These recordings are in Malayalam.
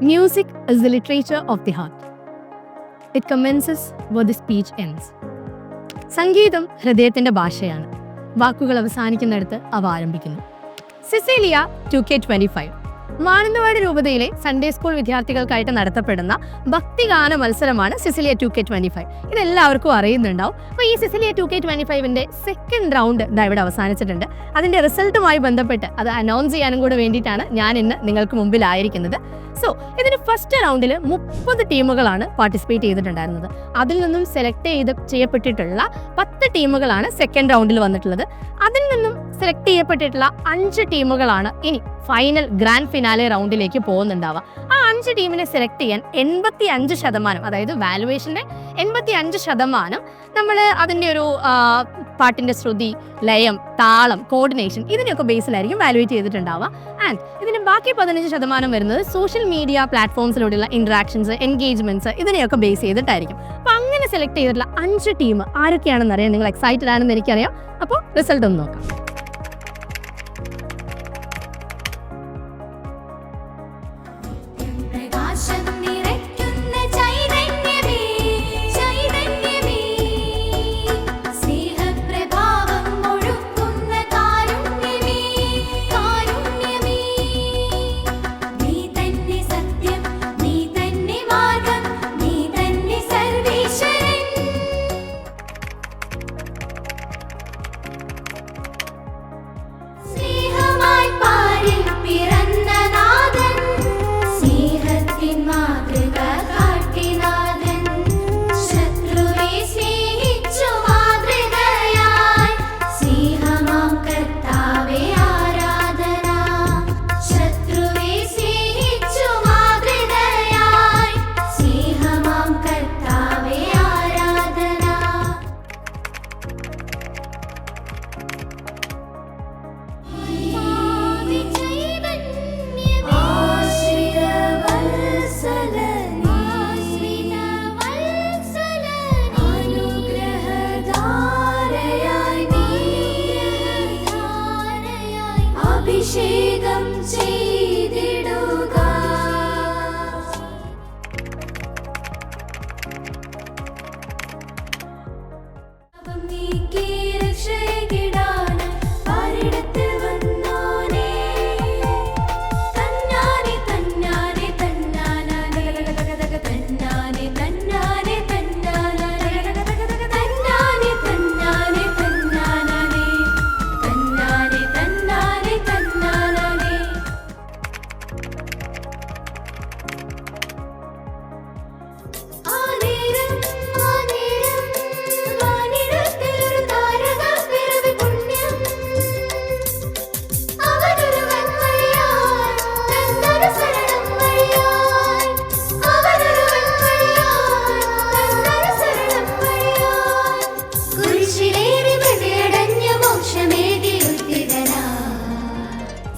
Music is the literature of the heart. It commences where the speech ends. സംഗീതം ഹൃദയത്തിൻ്റെ ഭാഷയാണ്. വാക്കുകൾ അവസാനിക്കുന്നിടത്ത് അവ ആരംഭിക്കുന്നു. സിസിലിയ 2K25 മാനന്തവാടി രൂപതയിലെ സൺഡേ സ്കൂൾ വിദ്യാർത്ഥികൾക്കായിട്ട് നടത്തപ്പെടുന്ന ഭക്തിഗാന മത്സരമാണ് സിസിലിയ 2K25. ഇതെല്ലാവർക്കും അറിയുന്നുണ്ടാവും. അപ്പോൾ ഈ സിസിലിയ 2K25ൻ്റെ സെക്കൻഡ് റൗണ്ട് ഇവിടെ അവസാനിച്ചിട്ടുണ്ട്. അതിൻ്റെ റിസൾട്ടുമായി ബന്ധപ്പെട്ട് അത് അനൗൺസ് ചെയ്യാനും കൂടെ വേണ്ടിയിട്ടാണ് ഞാൻ ഇന്ന് നിങ്ങൾക്ക് മുമ്പിലായിരിക്കുന്നത്. സോ ഇതിന് ഫസ്റ്റ് റൗണ്ടിൽ 30 ടീമുകളാണ് പാർട്ടിസിപ്പേറ്റ് ചെയ്തിട്ടുണ്ടായിരുന്നത്. അതിൽ നിന്നും സെലക്ട് ചെയ്യപ്പെട്ടിട്ടുള്ള 10 ടീമുകളാണ് സെക്കൻഡ് റൗണ്ടിൽ വന്നിട്ടുള്ളത്. അതിൽ നിന്നും സെലക്ട് ചെയ്യപ്പെട്ടിട്ടുള്ള 5 ടീമുകളാണ് ഇനി ഫൈനൽ ഗ്രാൻഡ് ഫിനാലെ റൗണ്ടിലേക്ക് പോകുന്നുണ്ടാവുക. ആ 5 ടീമിനെ സെലക്ട് ചെയ്യാൻ 85%, അതായത് വാലുവേഷൻ്റെ 85% നമ്മൾ അതിൻ്റെ ഒരു പാട്ടിൻ്റെ ശ്രുതി, ലയം, താളം, കോർഡിനേഷൻ ഇതിനെയൊക്കെ ബേസിലായിരിക്കും വാലുവേറ്റ് ചെയ്തിട്ടുണ്ടാവുക. ആൻഡ് ഇതിന് ബാക്കി 15% വരുന്നത് സോഷ്യൽ മീഡിയ പ്ലാറ്റ്ഫോംസിലൂടെയുള്ള ഇൻട്രാക്ഷൻസ്, എൻഗേജ്മെൻറ്റ്സ് ഇതിനെയൊക്കെ ബേസ് ചെയ്തിട്ടായിരിക്കും. അപ്പോൾ അങ്ങനെ സെലക്ട് ചെയ്തിട്ടുള്ള 5 ടീം ആരൊക്കെയാണെന്ന് അറിയാൻ നിങ്ങൾ എക്സൈറ്റഡ് ആണെന്ന് എനിക്കറിയാം. അപ്പോൾ റിസൾട്ട് ഒന്ന് നോക്കാം.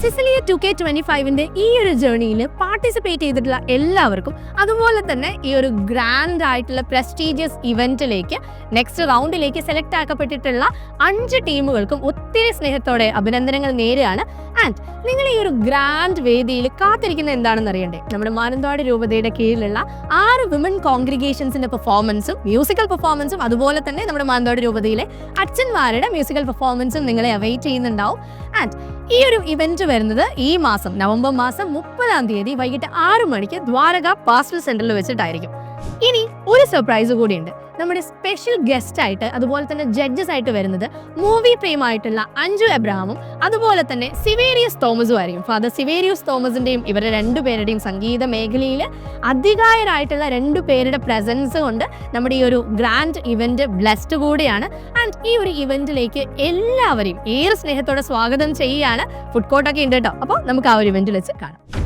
സിസിലിയ 2K25ൻ്റെ ഈ ഒരു ജേർണിയിൽ പാർട്ടിസിപ്പേറ്റ് ചെയ്തിട്ടുള്ള എല്ലാവർക്കും, അതുപോലെ തന്നെ ഈ ഒരു ഗ്രാൻഡ് ആയിട്ടുള്ള പ്രസ്റ്റീജിയസ് ഇവൻറ്റിലേക്ക് നെക്സ്റ്റ് റൗണ്ടിലേക്ക് സെലക്ട് ആക്കപ്പെട്ടിട്ടുള്ള 5 ടീമുകൾക്കും ഒത്തിരി സ്നേഹത്തോടെ അഭിനന്ദനങ്ങൾ നേരെയാണ്. ആൻഡ് നിങ്ങൾ ഈ ഒരു ഗ്രാൻഡ് വേദിയിൽ കാത്തിരിക്കുന്ന എന്താണെന്ന് അറിയണ്ടേ? നമ്മുടെ മാനന്തവാടി രൂപതയുടെ കീഴിലുള്ള 6 വിമൻ കോൺഗ്രിഗേഷൻസിൻ്റെ പെർഫോമൻസും, മ്യൂസിക്കൽ പെർഫോമൻസും, അതുപോലെ തന്നെ നമ്മുടെ മാനന്തവാടി രൂപതയിലെ അച്ഛന്മാരുടെ മ്യൂസിക്കൽ പെർഫോമൻസും നിങ്ങളെ അവൈറ്റ് ചെയ്യുന്നുണ്ടാവും. ആൻഡ് ഈ ഒരു ഇവന്റ് വരുന്നത് ഈ മാസം നവംബർ മാസം 30-ാം തീയതി വൈകിട്ട് 6 മണിക്ക് ദ്വാരക പാസ്റ്റൽ സെന്ററിൽ വെച്ചിട്ടായിരിക്കും. ഇനി ഒരു സർപ്രൈസ് കൂടിയുണ്ട്. നമ്മുടെ സ്പെഷ്യൽ ഗസ്റ്റ് ആയിട്ട്, അതുപോലെ തന്നെ ജഡ്ജസ് ആയിട്ട് വരുന്നത് മൂവി പ്രേമായിട്ടുള്ള അഞ്ജു എബ്രഹാമും അതുപോലെ തന്നെ സിവേരിയസ് തോമസും ആയിരിക്കും. ഫാദർ സിവേരിയസ് തോമസിൻ്റെയും ഇവരുടെ 2 പേരുടെയും സംഗീത മേഖലയിൽ അധികായരായിട്ടുള്ള 2 പേരുടെ പ്രസൻസ് കൊണ്ട് നമ്മുടെ ഈ ഒരു ഗ്രാൻഡ് ഇവന്റ് ബ്ലെസ്ഡ് കൂടിയാണ്. ആൻഡ് ഈ ഒരു ഇവന്റിലേക്ക് എല്ലാവരെയും ഏറെ സ്നേഹത്തോടെ സ്വാഗതം ചെയ്യുകയാണ്. ഫുഡ് കോർട്ടൊക്കെ ഉണ്ട് കേട്ടോ. അപ്പോൾ നമുക്ക് ആ ഒരു ഇവന്റിൽ വെച്ച് കാണാം.